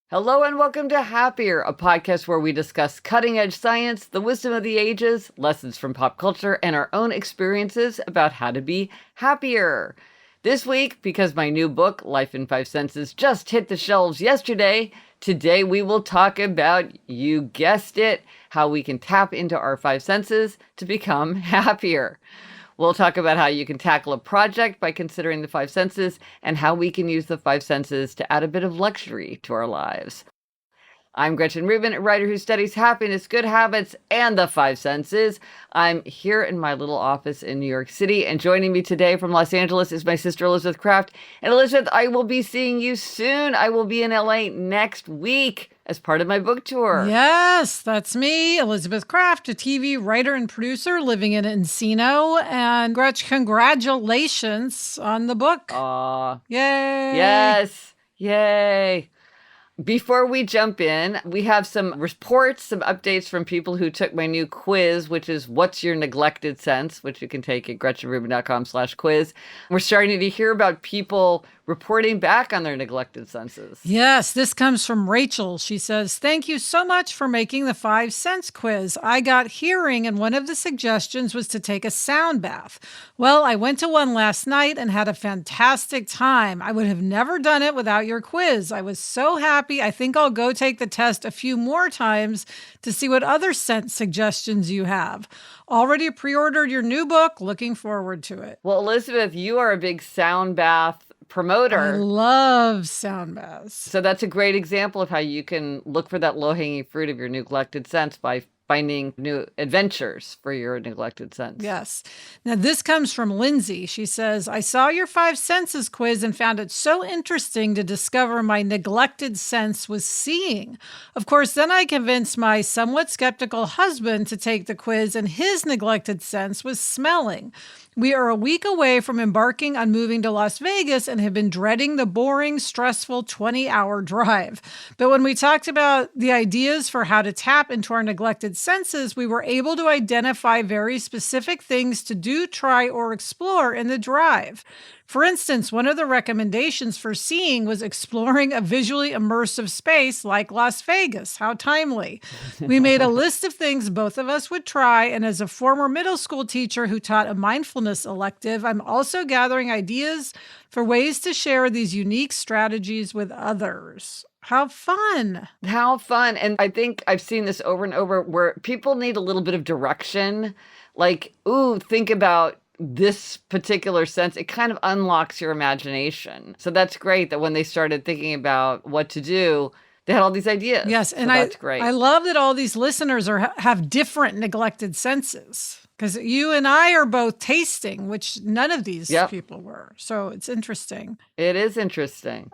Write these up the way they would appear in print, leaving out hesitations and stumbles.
Hello and welcome to Happier, a podcast where we discuss cutting-edge science, the wisdom of the ages, lessons from pop culture, and our own experiences about how to be happier. This week, because my new book, Life in Five Senses, just hit the shelves yesterday, today we will talk about, you guessed it, how we can tap into our five senses to become happier. We'll talk about how you can tackle a project by considering the five senses and how we can use the five senses to add a bit of luxury to our lives. I'm Gretchen Rubin, a writer who studies happiness, good habits, and the five senses. I'm here in my little office in New York City, and joining me today from Los Angeles is my sister Elizabeth Kraft. And Elizabeth, I will be seeing you soon. I will be in LA next week as part of my book tour. Yes, that's me, Elizabeth Kraft, a TV writer and producer living in Encino. And Gretch, congratulations on the book. Aw. Yay. Yes. Yay. Before we jump in, we have some reports, some updates from people who took my new quiz, which is What's Your Neglected Sense, which you can take at GretchenRubin.com/quiz. We're starting to hear about people reporting back on their neglected senses. Yes, this comes from Rachel. She says, "Thank you so much for making the 5 sense quiz. I got hearing, and one of the suggestions was to take a sound bath. Well, I went to one last night and had a fantastic time. I would have never done it without your quiz. I was so happy. I think I'll go take the test a few more times to see what other sense suggestions you have. Already pre-ordered your new book. Looking forward to it." Well, Elizabeth, you are a big sound bath promoter. I love sound baths. So that's a great example of how you can look for that low-hanging fruit of your neglected sense by finding new adventures for your neglected sense. Yes. Now, this comes from Lindsay. She says, "I saw your 5 senses quiz and found it so interesting to discover my neglected sense was seeing. Of course, then I convinced my somewhat skeptical husband to take the quiz, and his neglected sense was smelling. We are a week away from embarking on moving to Las Vegas and have been dreading the boring, stressful 20-hour drive. But when we talked about the ideas for how to tap into our neglected senses, we were able to identify very specific things to do, try, or explore in the drive. For instance, one of the recommendations for seeing was exploring a visually immersive space like Las Vegas. How timely. We made a list of things both of us would try, and as a former middle school teacher who taught a mindfulness elective, I'm also gathering ideas for ways to share these unique strategies with others." How fun. How fun. And I think I've seen this over and over where people need a little bit of direction. Like, ooh, think about this particular sense. It kind of unlocks your imagination. So that's great that when they started thinking about what to do, they had all these ideas. Yes, and that's great. I love that all these listeners have different neglected senses. Because you and I are both tasting, which none of these people were. So it's interesting. It is interesting.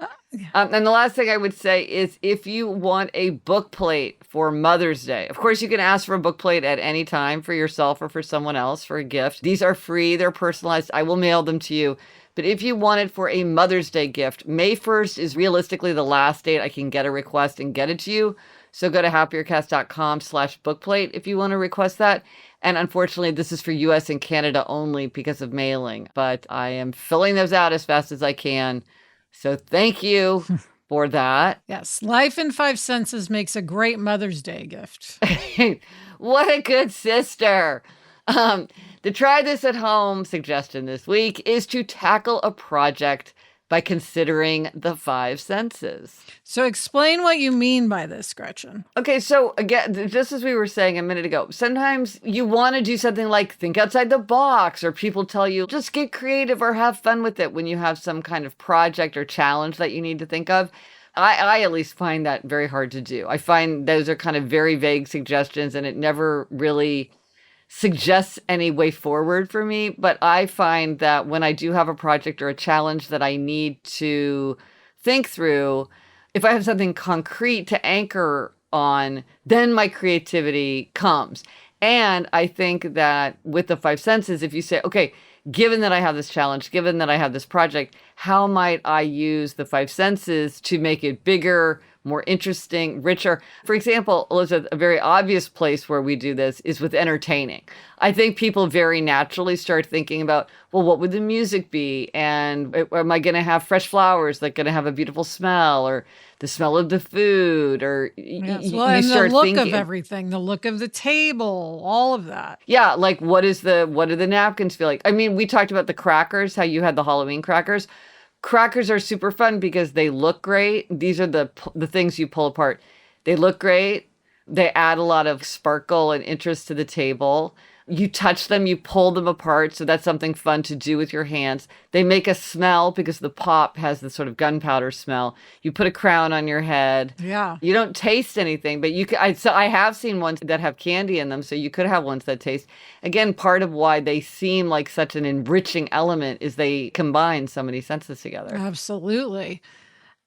And the last thing I would say is if you want a book plate for Mother's Day, of course, you can ask for a book plate at any time for yourself or for someone else for a gift. These are free. They're personalized. I will mail them to you. But if you want it for a Mother's Day gift, May 1st is realistically the last date I can get a request and get it to you. So go to happiercast.com/bookplate if you want to request that. And unfortunately, this is for US and Canada only because of mailing. But I am filling those out as fast as I can. So thank you for that. Yes. Life in 5 senses makes a great Mother's Day gift. What a good sister. The try this at home suggestion this week is to tackle a project by considering the 5 senses. So explain what you mean by this, Gretchen. Okay, so again, just as we were saying a minute ago, sometimes you want to do something like think outside the box, or people tell you just get creative or have fun with it when you have some kind of project or challenge that you need to think of. I at least find that very hard to do. I find those are kind of very vague suggestions, and it never really suggests any way forward for me. But I find that when I do have a project or a challenge that I need to think through, if I have something concrete to anchor on, then my creativity comes. And I think that with the 5 senses, if you say, okay, given that I have this challenge, given that I have this project, how might I use the five senses to make it bigger, more interesting, richer? For example, Elizabeth, a very obvious place where we do this is with entertaining. I think people very naturally start thinking about, well, what would the music be? And am I going to have fresh flowers that going to have a beautiful smell, or the smell of the food? Or Yes. Well, you and the start look thinking of everything, the look of the table, all of that. yeah, like what do the napkins feel like? I mean, we talked about the crackers, how you had the Halloween crackers. Crackers are super fun because they look great. These are the things you pull apart. They look great. They add a lot of sparkle and interest to the table. You touch them, you pull them apart. So that's something fun to do with your hands. They make a smell because the pop has this sort of gunpowder smell. You put a crown on your head. Yeah. You don't taste anything, but you can. So I have seen ones that have candy in them. So you could have ones that taste. Again, part of why they seem like such an enriching element is they combine so many senses together. Absolutely.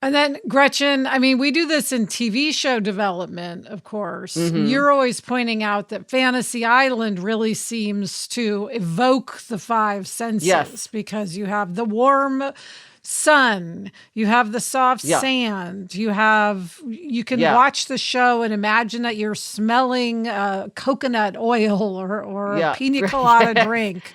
And then, Gretchen, I mean, we do this in TV show development, of course. You're always pointing out that Fantasy Island really seems to evoke the five senses. Yes. Because you have the warm sun, you have the soft sand, you can watch the show and imagine that you're smelling coconut oil or a pina colada drink.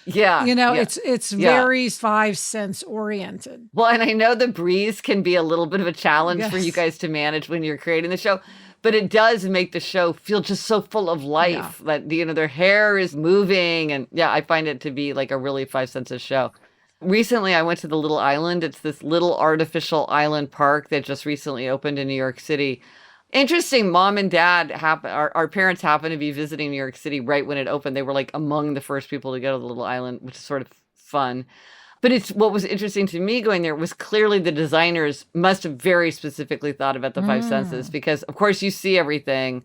Yeah. It's very five sense oriented. Well, and I know the breeze can be a little bit of a challenge for you guys to manage when you're creating the show, but it does make the show feel just so full of life that, their hair is moving. And I find it to be like a really five senses show. Recently, I went to the Little Island. It's this little artificial island park that just recently opened in New York City. Interesting, mom and dad, our parents happened to be visiting New York City right when it opened. They were like among the first people to go to the Little Island, which is sort of fun. But what was interesting to me going there was clearly the designers must have very specifically thought about the five senses because, of course, you see everything.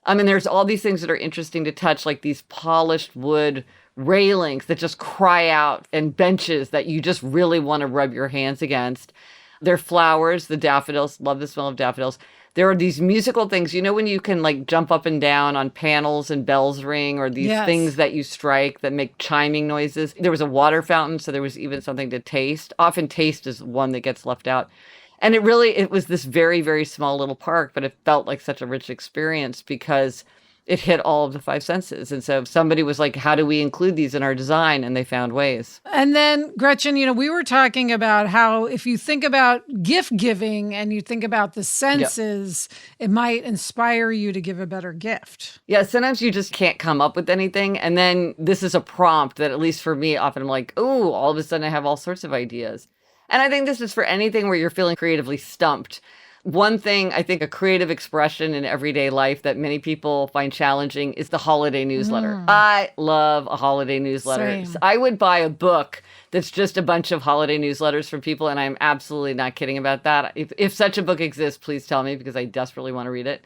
I mean, there's all these things that are interesting to touch, like these polished wood railings that just cry out and benches that you just really want to rub your hands against. They're flowers, the daffodils, love the smell of daffodils. There are these musical things, when you can like jump up and down on panels and bells ring, or these things that you strike that make chiming noises. There was a water fountain, so there was even something to taste. Often taste is one that gets left out. And it was this very, very small little park, but it felt like such a rich experience because it hit all of the five senses. And so somebody was like, how do we include these in our design? And they found ways. And then, Gretchen, we were talking about how if you think about gift giving and you think about the senses, it might inspire you to give a better gift. Yeah, sometimes you just can't come up with anything. And then this is a prompt that, at least for me, often I'm like, oh, all of a sudden I have all sorts of ideas. And I think this is for anything where you're feeling creatively stumped. One thing, I think a creative expression in everyday life that many people find challenging is the holiday newsletter. I love a holiday newsletter. So I would buy a book that's just a bunch of holiday newsletters from people, and I'm absolutely not kidding about that. If such a book exists, please tell me because I desperately want to read it.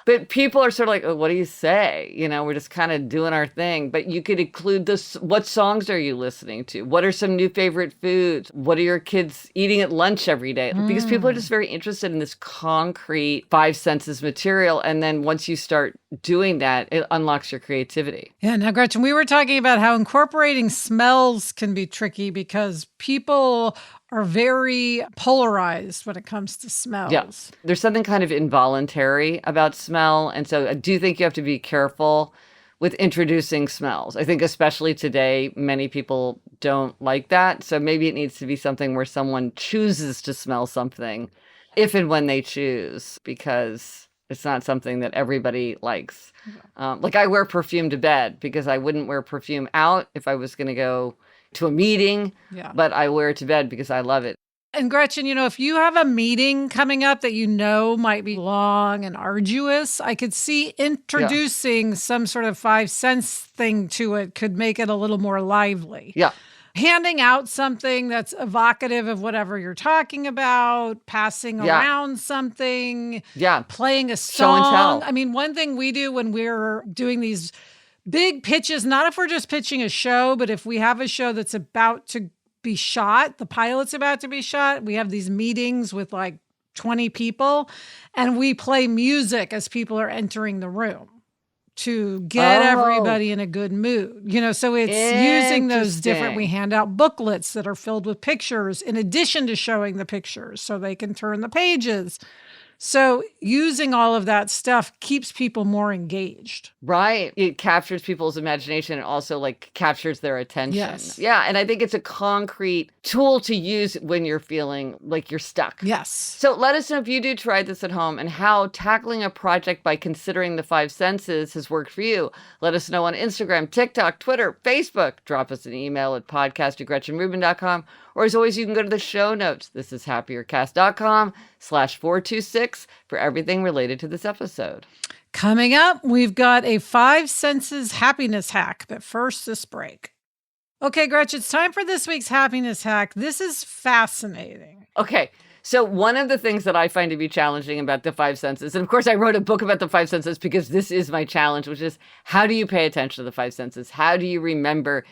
But people are sort of like, oh, what do you say? We're just kind of doing our thing. But you could include this. What songs are you listening to? What are some new favorite foods? What are your kids eating at lunch every day? Because people are just very interested in this concrete five senses material. And then once you start doing that, it unlocks your creativity. Yeah. Now, Gretchen, we were talking about how incorporating smells can be tricky because people are very polarized when it comes to smells. Yeah. There's something kind of involuntary about smell. And so I do think you have to be careful with introducing smells. I think especially today, many people don't like that. So maybe it needs to be something where someone chooses to smell something if and when they choose, because it's not something that everybody likes. Like I wear perfume to bed because I wouldn't wear perfume out if I was going to go to a meeting, but I wear it to bed because I love it. And Gretchen, if you have a meeting coming up that might be long and arduous, I could see introducing some sort of five sense thing to it could make it a little more lively. Yeah. Handing out something that's evocative of whatever you're talking about, passing around something, playing a song. Show and tell. I mean, one thing we do when we're doing these big pitches, not if we're just pitching a show, but if we have a show that's about to be shot, the pilot's about to be shot, we have these meetings with like 20 people and we play music as people are entering the room. to get everybody in a good mood. So it's using those different, we hand out booklets that are filled with pictures in addition to showing the pictures so they can turn the pages. So using all of that stuff keeps people more engaged. Right. It captures people's imagination and also captures their attention. Yes. Yeah. And I think it's a concrete tool to use when you're feeling like you're stuck. Yes. So let us know if you do try this at home and how tackling a project by considering the five senses has worked for you. Let us know on Instagram, TikTok, Twitter, Facebook. Drop us an email at podcast@GretchenRubin.com. Or as always, you can go to the show notes. This is happiercast.com/426 for everything related to this episode. Coming up, we've got a 5 senses happiness hack. But first, this break. Okay, Gretchen, it's time for this week's happiness hack. This is fascinating. Okay. So one of the things that I find to be challenging about the five senses, and of course I wrote a book about the five senses because this is my challenge, which is how do you pay attention to the five senses? How do you remember?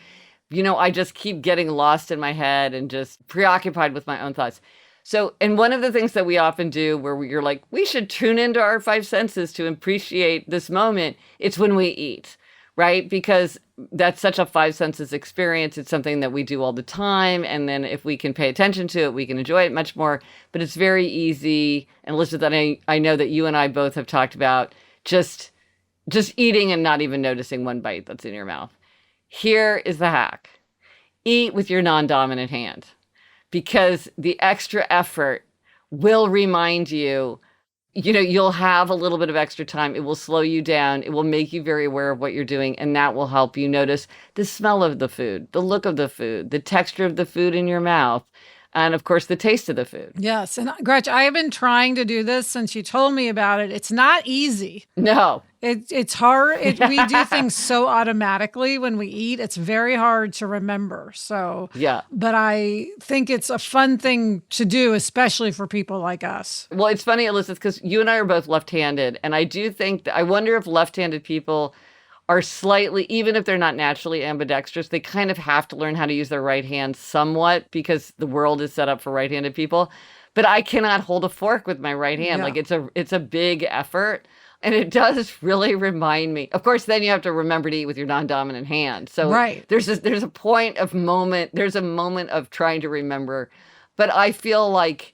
I just keep getting lost in my head and just preoccupied with my own thoughts. So, and one of the things that we often do where you're like, we should tune into our five senses to appreciate this moment, it's when we eat, right? Because that's such a five senses experience. It's something that we do all the time. And then if we can pay attention to it, we can enjoy it much more. But it's very easy. And Elizabeth, I know that you and I both have talked about just eating and not even noticing one bite that's in your mouth. Here is the hack. Eat with your non-dominant hand, because the extra effort will remind you, you'll have a little bit of extra time. It will slow you down. It will make you very aware of what you're doing. And that will help you notice the smell of the food, the look of the food, the texture of the food in your mouth, and of course, the taste of the food. Yes. And Gretchen, I have been trying to do this since you told me about it. It's not easy. No. It's hard. We do things so automatically when we eat. It's very hard to remember. So, yeah. But I think it's a fun thing to do, especially for people like us. Well, it's funny, Elizabeth, because you and I are both left-handed. And I do think I wonder if left-handed people are slightly, even if they're not naturally ambidextrous, they kind of have to learn how to use their right hand somewhat because the world is set up for right-handed people. But I cannot hold a fork with my right hand. Yeah. It's a big effort. And it does really remind me. Of course, then you have to remember to eat with your non-dominant hand. So right. There's a moment of trying to remember. But I feel like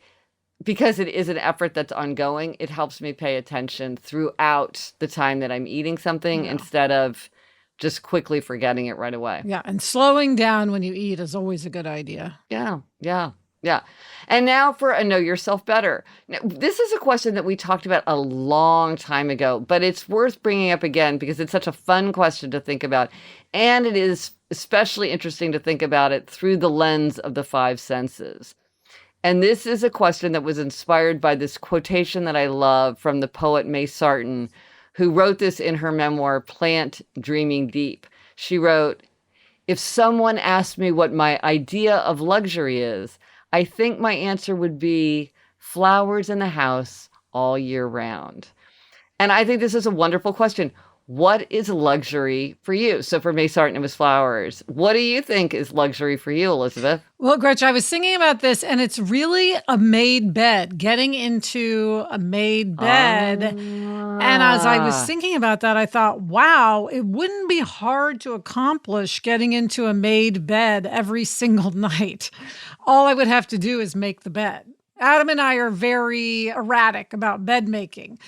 because it is an effort that's ongoing, it helps me pay attention throughout the time that I'm eating something instead of just quickly forgetting it right away. Yeah, and slowing down when you eat is always a good idea. Yeah. And now for a Know Yourself Better. Now, this is a question that we talked about a long time ago, but it's worth bringing up again because it's such a fun question to think about. And it is especially interesting to think about it through the lens of the five senses. And this is a question that was inspired by this quotation that I love from the poet May Sarton, who wrote this in her memoir, Plant Dreaming Deep. She wrote, "If someone asked me what my idea of luxury is, I think my answer would be flowers in the house all year round." And I think this is a wonderful question. What is luxury for you? So for May Sarton, it was flowers. What do you think is luxury for you, Elizabeth? Well, Gretchen, I was thinking about this, and it's really a made bed, getting into a made bed. And as I was thinking about that, I thought, wow, it wouldn't be hard to accomplish getting into a made bed every single night. All I would have to do is make the bed. Adam and I are very erratic about bed making.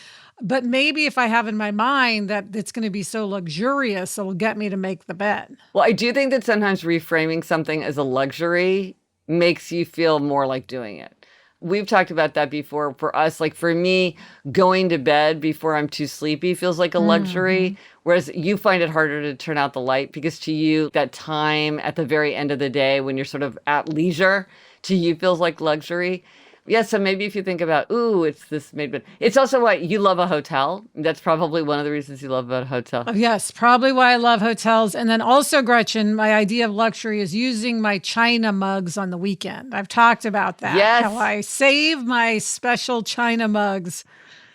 But maybe if I have in my mind that it's going to be so luxurious, it'll get me to make the bed. Well, I do think that sometimes reframing something as a luxury makes you feel more like doing it. We've talked about that before. For us, like for me, going to bed before I'm too sleepy feels like a luxury, whereas you find it harder to turn out the light because to you, that time at the very end of the day when you're sort of at leisure, to you feels like luxury. Yeah, so maybe if you think about, it's this made bed. It's also why you love a hotel. That's probably one of the reasons you love about a hotel. Oh, yes, probably why I love hotels. And then also, Gretchen, my idea of luxury is using my china mugs on the weekend. I've talked about that. Yes. How I save my special china mugs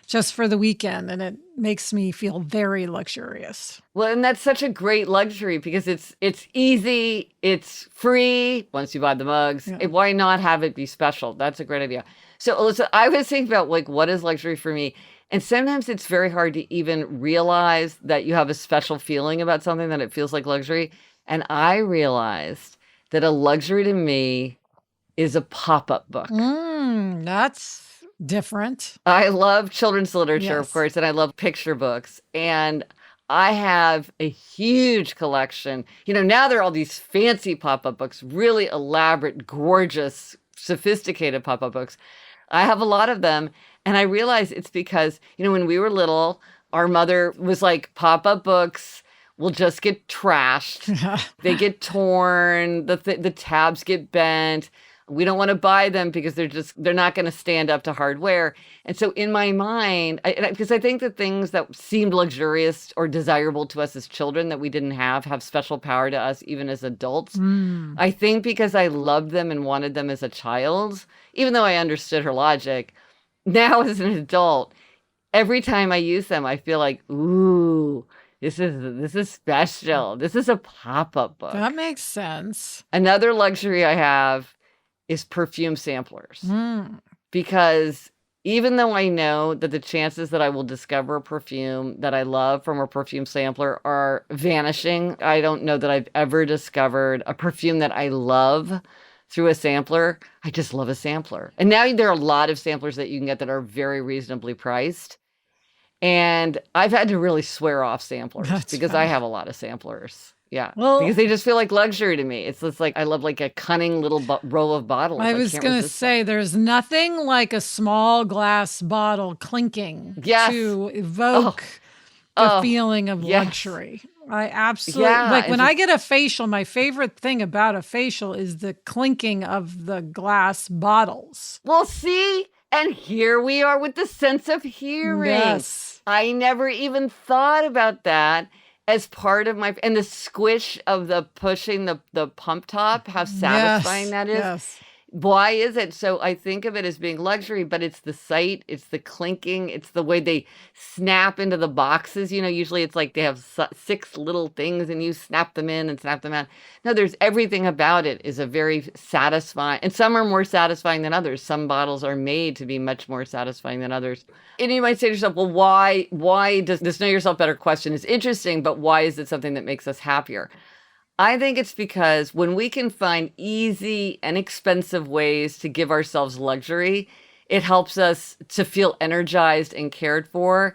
just for the weekend, and it makes me feel very luxurious. Well, and that's such a great luxury because it's easy, it's free once you buy the mugs. Yeah. Why not have it be special? That's a great idea. So, Alyssa, I was thinking about like what is luxury for me? And sometimes it's very hard to even realize that you have a special feeling about something that it feels like luxury. And I realized that a luxury to me is a pop-up book. That's different. I love children's literature, of Yes. course, and I love picture books. And I have a huge collection. Now there are all these fancy pop-up books, really elaborate, gorgeous, sophisticated pop-up books. I have a lot of them. And I realize it's because, when we were little, our mother was like, pop-up books will just get trashed. They get torn. The tabs get bent. We don't want to buy them because they're not going to stand up to hardware. And so in my mind, because I think the things that seemed luxurious or desirable to us as children that we didn't have special power to us even as adults. I think because I loved them and wanted them as a child, even though I understood her logic, now as an adult, every time I use them, I feel like, ooh, this is special. This is a pop-up book. That makes sense. Another luxury I have is perfume samplers. Because even though I know that the chances that I will discover a perfume that I love from a perfume sampler are vanishing, I don't know that I've ever discovered a perfume that I love through a sampler. I just love a sampler. And now there are a lot of samplers that you can get that are very reasonably priced. And I've had to really swear off samplers because I have a lot of samplers. Yeah. Well, because they just feel like luxury to me. It's just like I love like a cunning little row of bottles. I was going to say there's nothing like a small glass bottle clinking to evoke the feeling of luxury. I absolutely like when I get a facial, my favorite thing about a facial is the clinking of the glass bottles. Well, see, and here we are with the sense of hearing. Yes. I never even thought about that as part of and the squish of the pushing the pump top, how satisfying that is. Yes. Why is it? So I think of it as being luxury, but it's the sight, it's the clinking, it's the way they snap into the boxes. Usually it's like they have 6 little things and you snap them in and snap them out. No, there's everything about it is a very satisfying, and some are more satisfying than others. Some bottles are made to be much more satisfying than others. And you might say to yourself, well, why does this know yourself better question is interesting, but why is it something that makes us happier? I think it's because when we can find easy, inexpensive ways to give ourselves luxury, it helps us to feel energized and cared for.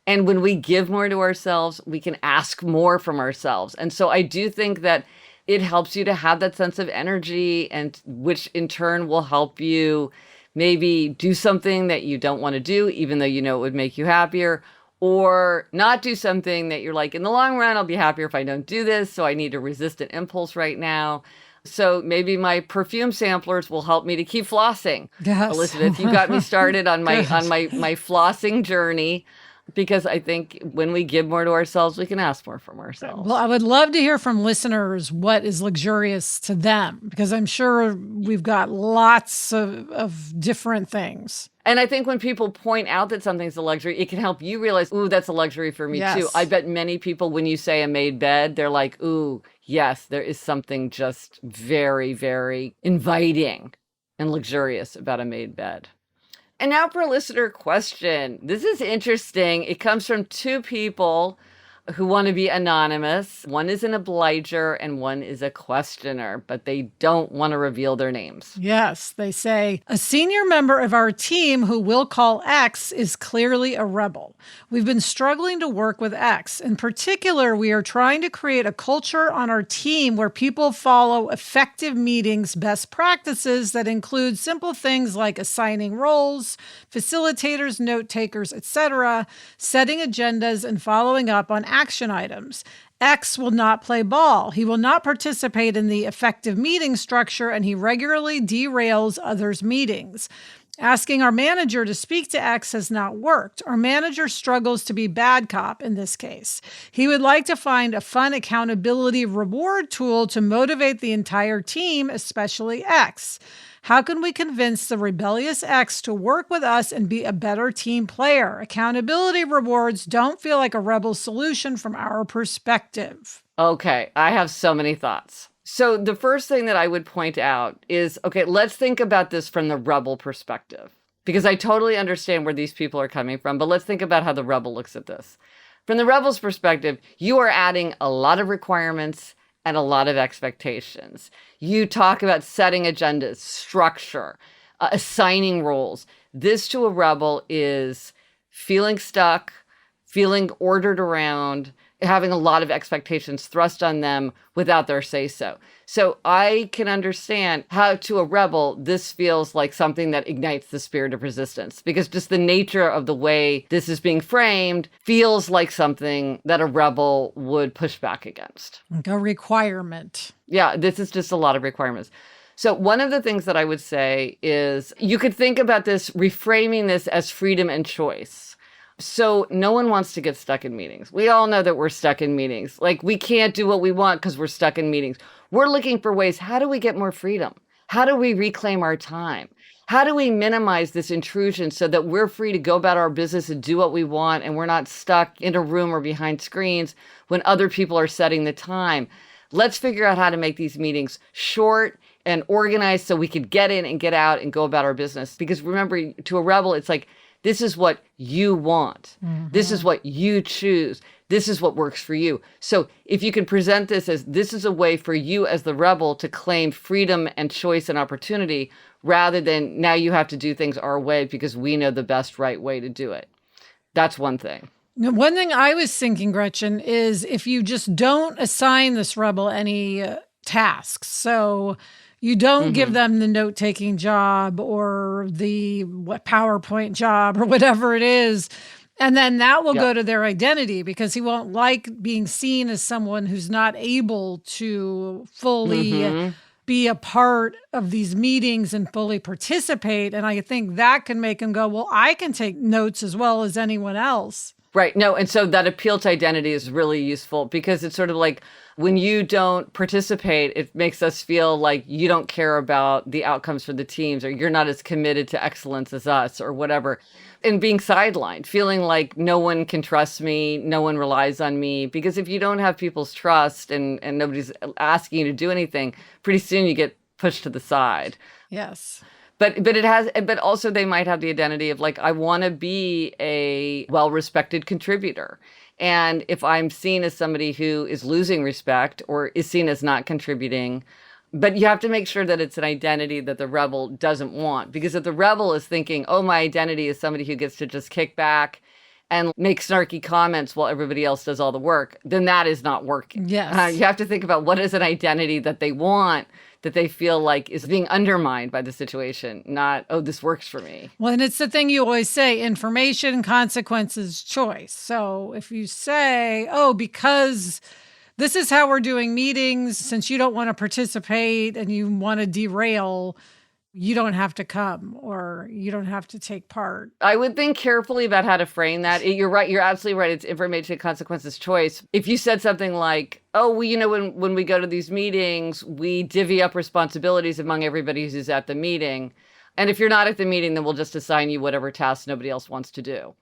And when we give more to ourselves, we can ask more from ourselves. And so I do think that it helps you to have that sense of energy, and which in turn will help you maybe do something that you don't want to do, even though you know it would make you happier. Or not do something that you're like, in the long run, I'll be happier if I don't do this. So I need to resist an impulse right now. So maybe my perfume samplers will help me to keep flossing. Yes. Elizabeth, you got me started on my my flossing journey, because I think when we give more to ourselves, we can ask more from ourselves. Well, I would love to hear from listeners what is luxurious to them, because I'm sure we've got lots of different things. And I think when people point out that something's a luxury, it can help you realize, ooh, that's a luxury for me too. I bet many people, when you say a made bed, they're like, ooh, yes, there is something just very, very inviting and luxurious about a made bed. And now for a listener question. This is interesting. It comes from 2 people who want to be anonymous. One is an obliger and one is a questioner, but they don't want to reveal their names. Yes, they say, a senior member of our team who we'll call X is clearly a rebel. We've been struggling to work with X. In particular, we are trying to create a culture on our team where people follow effective meetings best practices that include simple things like assigning roles, facilitators, note takers, etc., setting agendas, and following up on action items. X will not play ball. He will not participate in the effective meeting structure, and he regularly derails others' meetings. Asking our manager to speak to X has not worked. Our manager struggles to be bad cop in this case. He would like to find a fun accountability reward tool to motivate the entire team, especially X. How can we convince the rebellious X to work with us and be a better team player? Accountability rewards don't feel like a rebel solution from our perspective. Okay, I have so many thoughts. So the first thing that I would point out is, okay, let's think about this from the rebel perspective. because I totally understand where these people are coming from. But let's think about how the rebel looks at this. From the rebel's perspective, you are adding a lot of requirements and a lot of expectations. You talk about setting agendas, structure, assigning roles. This to a rebel is feeling stuck, feeling ordered around, having a lot of expectations thrust on them without their say-so. So I can understand how to a rebel, this feels like something that ignites the spirit of resistance, because just the nature of the way this is being framed feels like something that a rebel would push back against. Like a requirement. Yeah, this is just a lot of requirements. So one of the things that I would say is you could think about this, reframing this as freedom and choice. So no one wants to get stuck in meetings. We all know that we're stuck in meetings. Like, we can't do what we want because we're stuck in meetings. We're looking for ways. How do we get more freedom? How do we reclaim our time? How do we minimize this intrusion so that we're free to go about our business and do what we want, and we're not stuck in a room or behind screens when other people are setting the time? Let's figure out how to make these meetings short and organized so we could get in and get out and go about our business. Because remember, to a rebel, it's like, this is what you want. This is what you choose. This is what works for you. So if you can present this as, this is a way for you as the rebel to claim freedom and choice and opportunity, rather than now you have to do things our way because we know the best right way to do it. That's one thing. Now, one thing I was thinking, Gretchen, is if you just don't assign this rebel any tasks. So you don't give them the note-taking job or the PowerPoint job or whatever it is. And then that will go to their identity, because he won't like being seen as someone who's not able to fully be a part of these meetings and fully participate. And I think that can make him go, well, I can take notes as well as anyone else. Right. No. And so that appeal to identity is really useful, because it's sort of like, when you don't participate, it makes us feel like you don't care about the outcomes for the teams, or you're not as committed to excellence as us, or whatever. And being sidelined, feeling like no one can trust me, no one relies on me. Because if you don't have people's trust and nobody's asking you to do anything, pretty soon you get pushed to the side. Yes. But also they might have the identity of like, I want to be a well-respected contributor. And if I'm seen as somebody who is losing respect or is seen as not contributing, but you have to make sure that it's an identity that the rebel doesn't want. Because if the rebel is thinking, oh, my identity is somebody who gets to just kick back and make snarky comments while everybody else does all the work, then that is not working. Yes. You have to think about what is an identity that they want, that they feel like is being undermined by the situation, not, oh, this works for me. Well, and it's the thing you always say, information, consequences, choice. So if you say, oh, because this is how we're doing meetings, since you don't want to participate and you want to derail, you don't have to come or you don't have to take part. I would think carefully about how to frame that. You're right. You're absolutely right. It's information, consequences, choice. If you said something like, oh, well, when we go to these meetings, we divvy up responsibilities among everybody who's at the meeting. And if you're not at the meeting, then we'll just assign you whatever tasks nobody else wants to do.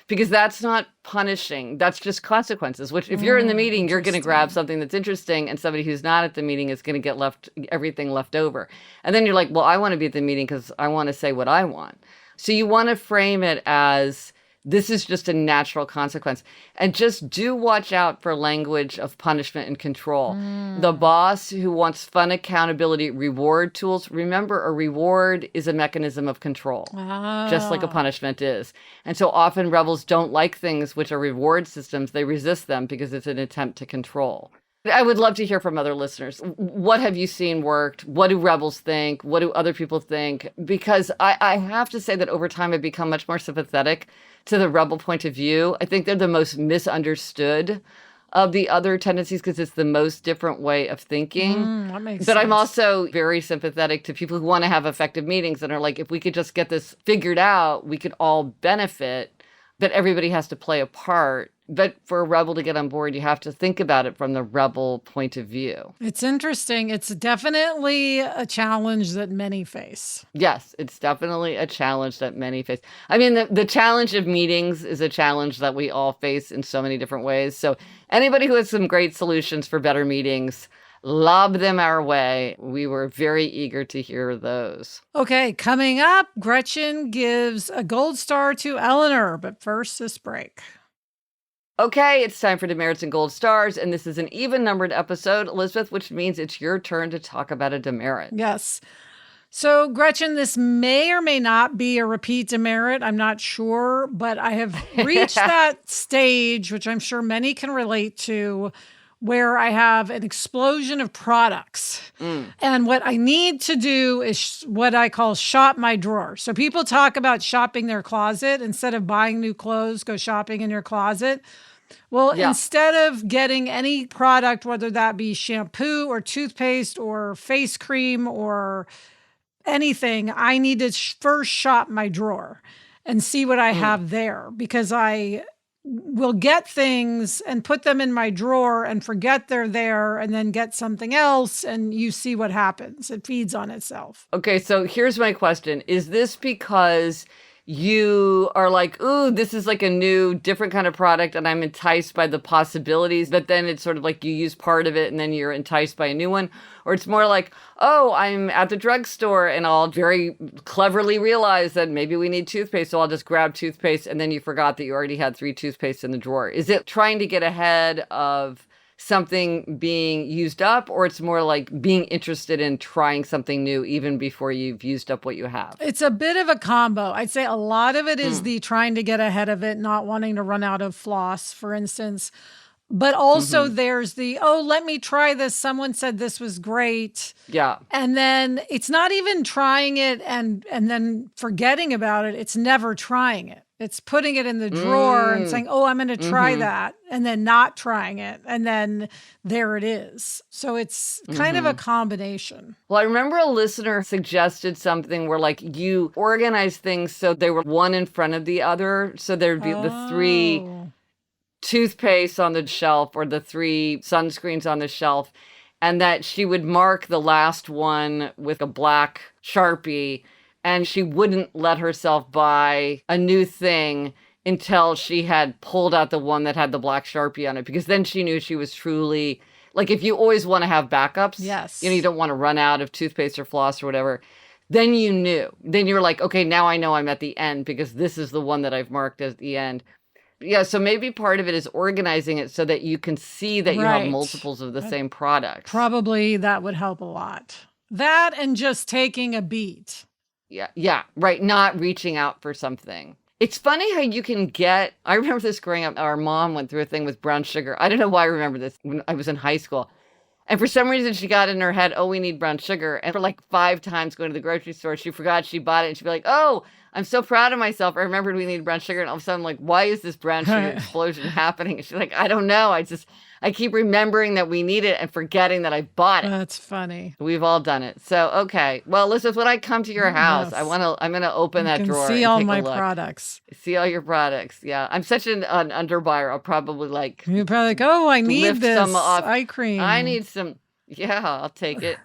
Because that's not punishing. That's just consequences, which if you're in the meeting, you're going to grab something that's interesting, and somebody who's not at the meeting is going to get everything left over. And then you're like, well, I want to be at the meeting because I want to say what I want. So you want to frame it as, this is just a natural consequence. And just do watch out for language of punishment and control. The boss who wants fun, accountability, reward tools, remember, a reward is a mechanism of control, just like a punishment is. And so often rebels don't like things which are reward systems. They resist them because it's an attempt to control. I would love to hear from other listeners. What have you seen worked? What do rebels think? What do other people think? Because I have to say that over time I've become much more sympathetic to the rebel point of view. I think they're the most misunderstood of the other tendencies because it's the most different way of thinking. That makes But sense. I'm also very sympathetic to people who want to have effective meetings and are like, if we could just get this figured out, we could all benefit. But everybody has to play a part. But for a rebel to get on board, you have to think about it from the rebel point of view. It's interesting. It's definitely a challenge that many face. Yes, it's definitely a challenge that many face. I mean, the challenge of meetings is a challenge that we all face in so many different ways. So anybody who has some great solutions for better meetings, lob them our way. We were very eager to hear those. Okay, coming up, Gretchen gives a gold star to Eleanor, but first this break. Okay, it's time for Demerits and Gold Stars, and this is an even-numbered episode, Elizabeth, which means it's your turn to talk about a demerit. Yes. So, Gretchen, this may or may not be a repeat demerit. I'm not sure, but I have reached that stage, which I'm sure many can relate to, where I have an explosion of products. And what I need to do is what I call shop my drawer. So people talk about shopping their closet. Instead of buying new clothes, go shopping in your closet. Well, instead of getting any product, whether that be shampoo or toothpaste or face cream or anything, I need to first shop my drawer and see what I have there, because I will get things and put them in my drawer and forget they're there and then get something else, and you see what happens. It feeds on itself. Okay, so here's my question. Is this because you are like, ooh, this is like a new, different kind of product and I'm enticed by the possibilities, but then it's sort of like you use part of it and then you're enticed by a new one? Or it's more like, oh, I'm at the drugstore and I'll very cleverly realize that maybe we need toothpaste, so I'll just grab toothpaste, and then you forgot that you already had 3 toothpastes in the drawer. Is it trying to get ahead of something being used up, or it's more like being interested in trying something new even before you've used up what you have? It's a bit of a combo. I'd say a lot of it is the trying to get ahead of it, not wanting to run out of floss, for instance. But also there's the, oh, let me try this. Someone said this was great. Yeah. And then it's not even trying it and then forgetting about it. It's never trying it. It's putting it in the drawer and saying, oh, I'm going to try that, and then not trying it. And then there it is. So it's kind of a combination. Well, I remember a listener suggested something where like you organize things so they were one in front of the other. So there'd be the 3 toothpaste on the shelf or the 3 sunscreens on the shelf, and that she would mark the last one with a black Sharpie, and she wouldn't let herself buy a new thing until she had pulled out the one that had the black Sharpie on it, because then she knew she was truly, like, if you always want to have backups, yes, you don't want to run out of toothpaste or floss or whatever, then you knew. Then you were like, okay, now I know I'm at the end because this is the one that I've marked as the end. Yeah, so maybe part of it is organizing it so that you can see that you have multiples of the same product. Probably that would help a lot. That and just taking a beat. Yeah, right. Not reaching out for something. It's funny how you can get, I remember this growing up, our mom went through a thing with brown sugar. I don't know why I remember this when I was in high school. And for some reason, she got in her head, oh, we need brown sugar. And for like 5 times going to the grocery store, she forgot she bought it. And she'd be like, oh, I'm so proud of myself. I remembered we needed brown sugar. And all of a sudden, I'm like, why is this brown sugar explosion happening? And she's like, I don't know. I keep remembering that we need it and forgetting that I bought it. That's funny. We've all done it. So, okay. Well, Elizabeth, when I come to your house, I'm going to open that drawer see and all take my a look. products. See all your products. Yeah. I'm such an underbuyer. I'll probably like. You're probably like, oh, I need this some off. eye cream. I need some. Yeah, I'll take it.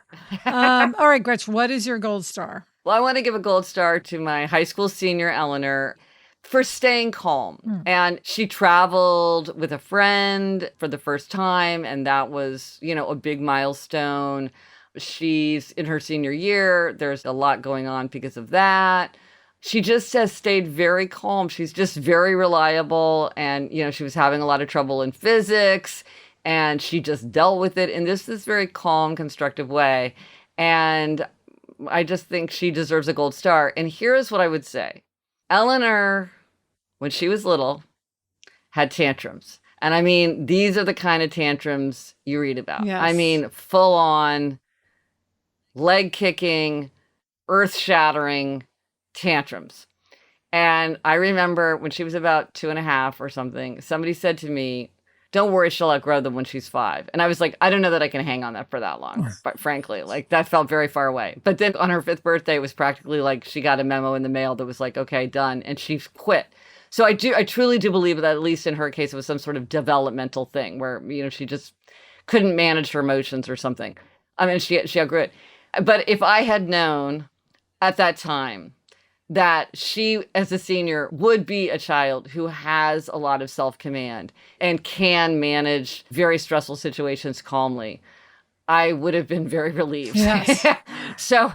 All right, Gretchen, what is your gold star? Well, I want to give a gold star to my high school senior, Eleanor, for staying calm. And she traveled with a friend for the first time, and that was, a big milestone. She's in her senior year. There's a lot going on because of that. She just has stayed very calm. She's just very reliable. And, she was having a lot of trouble in physics, and she just dealt with it in this very calm, constructive way. And I just think she deserves a gold star. And here's what I would say. Eleanor, when she was little, had tantrums. And I mean, these are the kind of tantrums you read about. Yes. I mean, full on, leg kicking, earth shattering tantrums. And I remember when she was about 2.5 or something, somebody said to me, don't worry, she'll outgrow them when she's 5. And I was like, I don't know that I can hang on that for that long, but frankly, like that felt very far away. But then on her 5th birthday, it was practically like she got a memo in the mail that was like, okay, done. And she quit. So I truly do believe that at least in her case, it was some sort of developmental thing where, she just couldn't manage her emotions or something. I mean, she outgrew it. But if I had known at that time that she, as a senior, would be a child who has a lot of self-command and can manage very stressful situations calmly, I would have been very relieved. Yes. So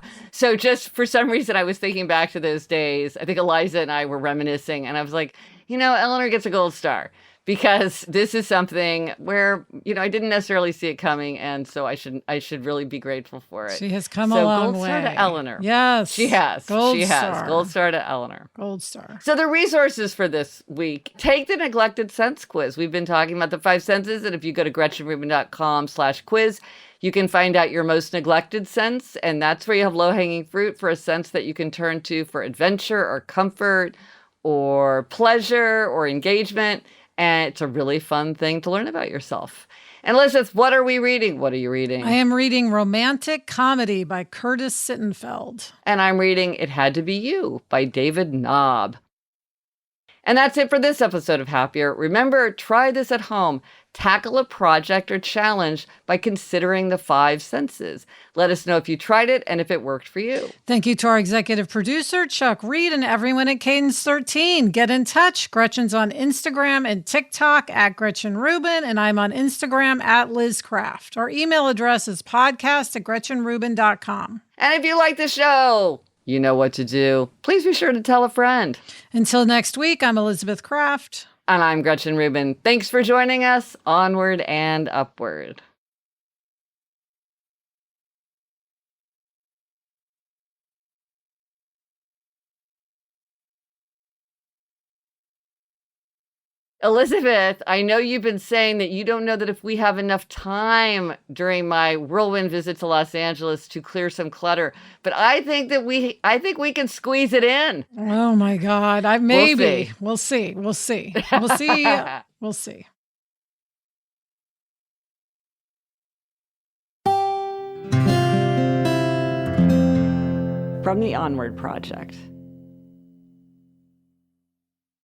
just for some reason, I was thinking back to those days. I think Eliza and I were reminiscing, and I was like, Eleanor gets a gold star because this is something where, I didn't necessarily see it coming. And so I should really be grateful for it. She has come a long way. Gold star to Eleanor. Yes. She has. Gold she star. has. Gold star to Eleanor. Gold star. So the resources for this week, take the neglected sense quiz. We've been talking about the 5 senses. And if you go to GretchenRubin.com/quiz, you can find out your most neglected sense. And that's where you have low-hanging fruit for a sense that you can turn to for adventure or comfort or pleasure or engagement. And it's a really fun thing to learn about yourself. And Elizabeth, what are we reading? What are you reading? I am reading Romantic Comedy by Curtis Sittenfeld. And I'm reading It Had to Be You by David Knobb. And that's it for this episode of Happier. Remember, try this at home. Tackle a project or challenge by considering the 5 senses. Let us know if you tried it and if it worked for you. Thank you to our executive producer, Chuck Reed, and everyone at Cadence 13. Get in touch. Gretchen's on Instagram and TikTok at Gretchen Rubin, and I'm on Instagram at Liz Craft. Our email address is podcast@GretchenRubin.com. And if you like the show, you know what to do. Please be sure to tell a friend. Until next week, I'm Elizabeth Craft. And I'm Gretchen Rubin. Thanks for joining us. Onward and upward. Elizabeth, I know you've been saying that you don't know that if we have enough time during my whirlwind visit to Los Angeles to clear some clutter, but I think we can squeeze it in. Oh my God. Maybe. We'll see. We'll see. We'll see. From the Onward Project.